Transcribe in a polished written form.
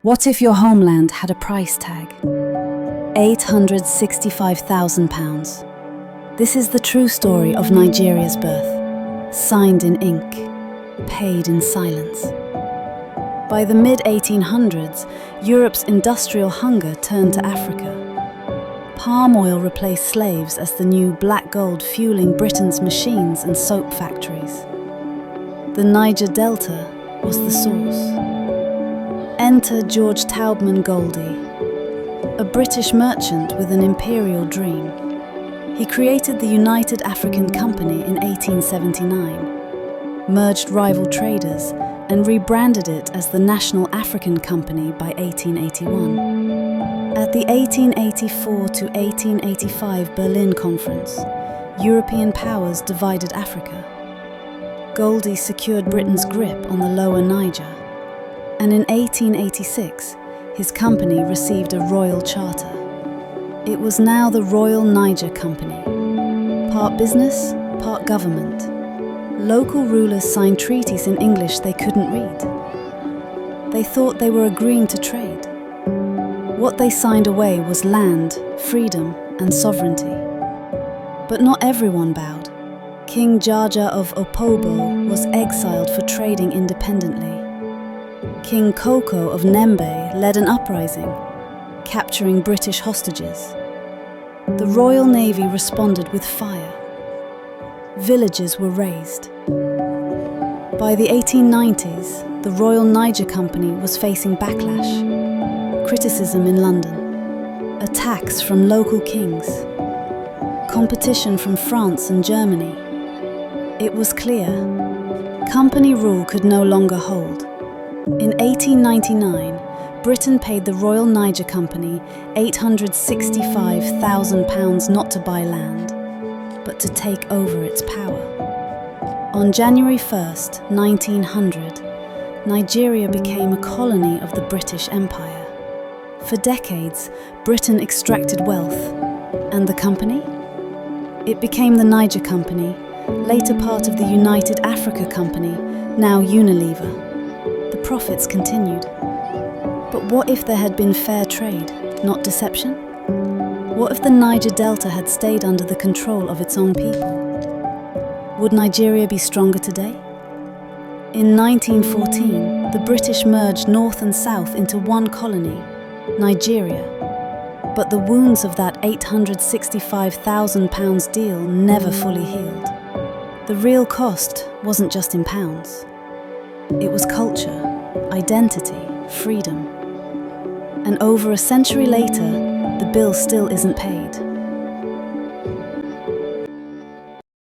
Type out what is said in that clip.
What if your homeland had a price tag? £865,000. This is the true story of Nigeria's birth, signed in ink, paid in silence. By the mid-1800s, Europe's industrial hunger turned to Africa. Palm oil replaced slaves as the new black gold fueling Britain's machines and soap factories. The Niger Delta was the source. Enter George Taubman Goldie, a British merchant with an imperial dream. He created the United African Company in 1879, merged rival traders, and rebranded it as the National African Company by 1881. At the 1884 to 1885 Berlin Conference, European powers divided Africa. Goldie secured Britain's grip on the lower Niger, and in 1886, his company received a royal charter. It was now the Royal Niger Company, part business, part government. Local rulers signed treaties in English they couldn't read. They thought they were agreeing to trade. What they signed away was land, freedom, and sovereignty. But not everyone bowed. King Jaja of Opobo was exiled for trading independently. King Koko of Nembe led an uprising, capturing British hostages. The Royal Navy responded with fire. Villages were razed. By the 1890s, the Royal Niger Company was facing backlash, criticism in London, attacks from local kings, competition from France and Germany. It was clear, company rule could no longer hold. In 1899, Britain paid the Royal Niger Company £865,000 not to buy land, but to take over its power. On January 1st, 1900, Nigeria became a colony of the British Empire. For decades, Britain extracted wealth. And the company? It became the Niger Company, later part of the United Africa Company, now Unilever. The profits continued. But what if there had been fair trade, not deception? What if the Niger Delta had stayed under the control of its own people? Would Nigeria be stronger today? In 1914, the British merged North and South into one colony, Nigeria. But the wounds of that £865,000 deal never fully healed. The real cost wasn't just in pounds. It was culture, identity, freedom. And over a century later, the bill still isn't paid.